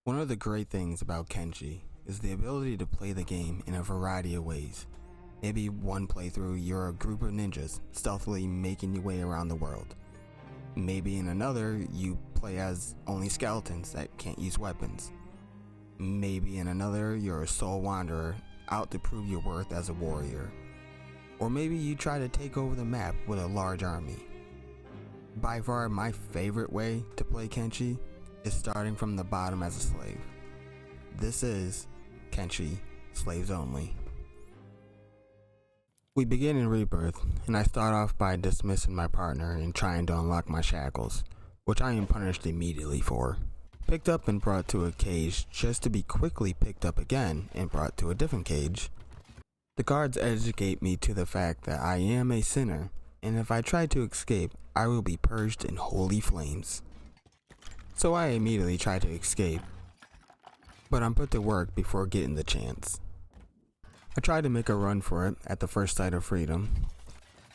One of the great things about Kenshi is the ability to play the game in a variety of ways. Maybe one playthrough you're a group of ninjas stealthily making your way around the world. Maybe in another you play as only skeletons that can't use weapons. Maybe in another you're a soul wanderer out to prove your worth as a warrior. Or maybe you try to take over the map with a large army. By far my favorite way to play Kenshi is starting from the bottom as a slave. This is Kenshi, Slaves Only. We begin in Rebirth, and I start off by dismissing my partner and trying to unlock my shackles, which I am punished immediately for. Picked up and brought to a cage just to be quickly picked up again and brought to a different cage. The guards educate me to the fact that I am a sinner, and if I try to escape, I will be purged in holy flames. So I immediately try to escape, but I'm put to work before getting the chance. I try to make a run for it at the first sight of freedom.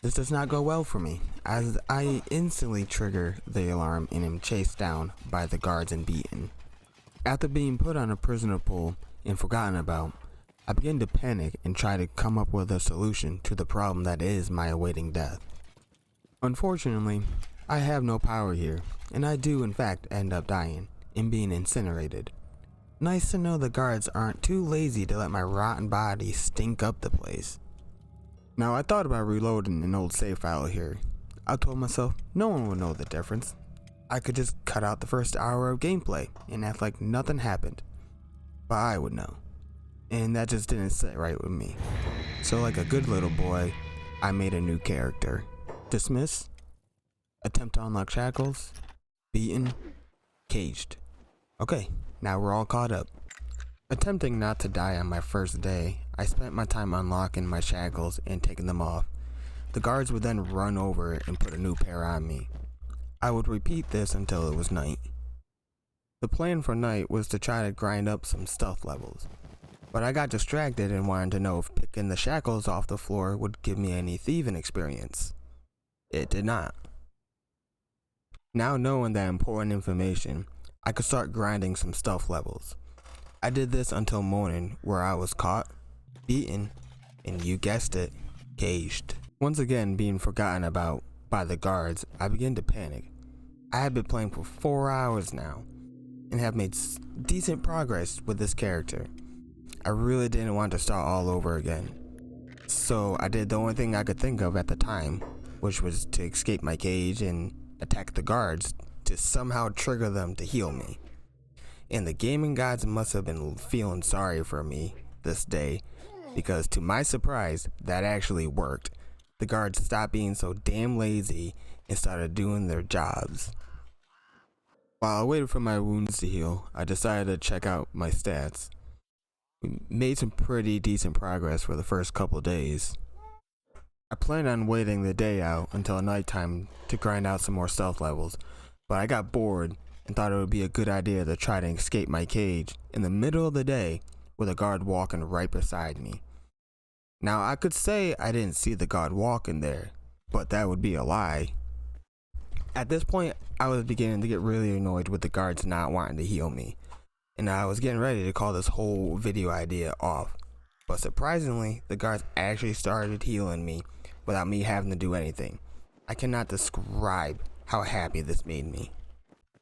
This does not go well for me, as I instantly trigger the alarm and am chased down by the guards and beaten. After being put on a prisoner pool and forgotten about, I begin to panic and try to come up with a solution to the problem that is my awaiting death. Unfortunately, I have no power here, and I do in fact end up dying and being incinerated. Nice to know the guards aren't too lazy to let my rotten body stink up the place. Now I thought about reloading an old save file here. I told myself no one would know the difference. I could just cut out the first hour of gameplay and act like nothing happened. But I would know. And that just didn't sit right with me. So like a good little boy, I made a new character. Dismiss, attempt to unlock shackles, beaten, caged. Okay, now we're all caught up. Attempting not to die on my first day, I spent my time unlocking my shackles and taking them off. The guards would then run over and put a new pair on me. I would repeat this until it was night. The plan for night was to try to grind up some stealth levels, but I got distracted and wanted to know if picking the shackles off the floor would give me any thieving experience. It did not. Now knowing that important information, I could start grinding some stealth levels. I did this until morning, where I was caught, beaten, and you guessed it, caged. Once again being forgotten about by the guards, I began to panic. I had been playing for 4 hours now, and have made decent progress with this character. I really didn't want to start all over again. So I did the only thing I could think of at the time, which was to escape my cage and attack the guards to somehow trigger them to heal me. And the gaming gods must have been feeling sorry for me this day, because to my surprise, that actually worked. The guards stopped being so damn lazy and started doing their jobs. While I waited for my wounds to heal, I decided to check out my stats. We made some pretty decent progress for the first couple days. I planned on waiting the day out until nighttime to grind out some more stealth levels, but I got bored and thought it would be a good idea to try to escape my cage in the middle of the day with a guard walking right beside me. Now I could say I didn't see the guard walking there, but that would be a lie. At this point, I was beginning to get really annoyed with the guards not wanting to heal me, and I was getting ready to call this whole video idea off. But surprisingly, the guards actually started healing me without me having to do anything. I cannot describe how happy this made me.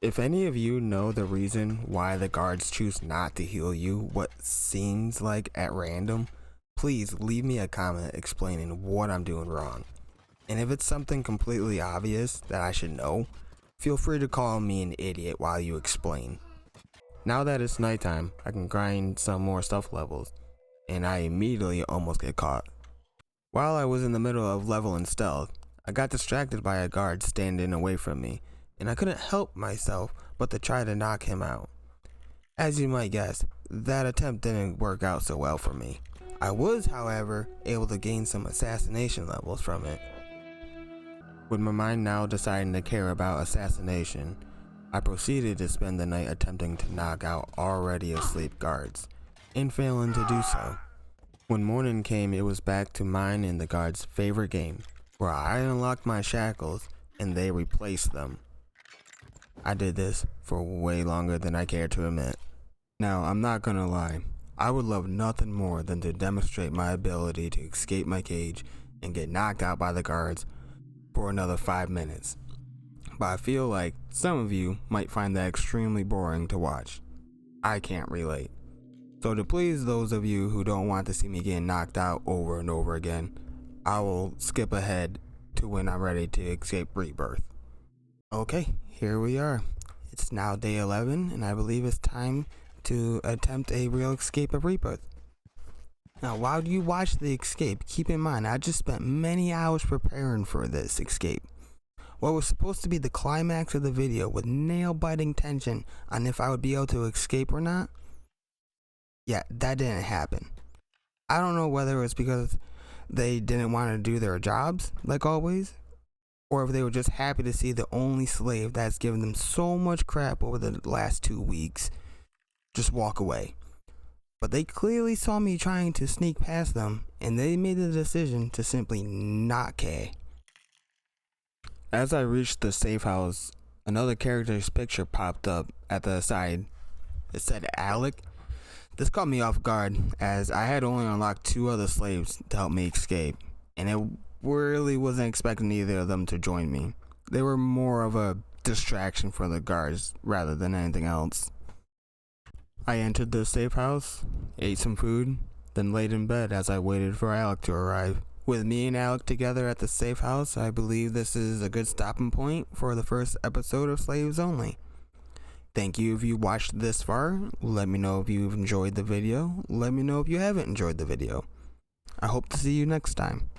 If any of you know the reason why the guards choose not to heal you what seems like at random, please leave me a comment explaining what I'm doing wrong. And if it's something completely obvious that I should know, feel free to call me an idiot while you explain. Now that it's nighttime, I can grind some more stealth levels, and I immediately almost get caught. While I was in the middle of leveling stealth, I got distracted by a guard standing away from me, and I couldn't help myself but to try to knock him out. As you might guess, that attempt didn't work out so well for me. I was, however, able to gain some assassination levels from it. With my mind now deciding to care about assassination, I proceeded to spend the night attempting to knock out already asleep guards, and failing to do so. When morning came, it was back to mine and the guards' favorite game, where I unlocked my shackles and they replaced them. I did this for way longer than I care to admit. Now, I'm not gonna lie, I would love nothing more than to demonstrate my ability to escape my cage and get knocked out by the guards for another 5 minutes. But I feel like some of you might find that extremely boring to watch. I can't relate. So to please those of you who don't want to see me getting knocked out over and over again, I will skip ahead to when I'm ready to escape Rebirth. Okay, here we are. It's now day 11 and I believe it's time to attempt a real escape of Rebirth. Now, while you watch the escape, keep in mind I just spent many hours preparing for this escape. What was supposed to be the climax of the video with nail-biting tension on if I would be able to escape or not, yeah, that didn't happen. I don't know whether it was because they didn't want to do their jobs, like always, or if they were just happy to see the only slave that's given them so much crap over the last 2 weeks just walk away. But they clearly saw me trying to sneak past them, and they made the decision to simply not care. As I reached the safe house, another character's picture popped up at the side. It said Alec. This caught me off guard as I had only unlocked 2 other slaves to help me escape, and it really wasn't expecting either of them to join me. They were more of a distraction for the guards rather than anything else. I entered the safe house, ate some food, then laid in bed as I waited for Alec to arrive. With me and Alec together at the safe house, I believe this is a good stopping point for the first episode of Slaves Only. Thank you if you watched this far. Let me know if you've enjoyed the video. Let me know if you haven't enjoyed the video. I hope to see you next time.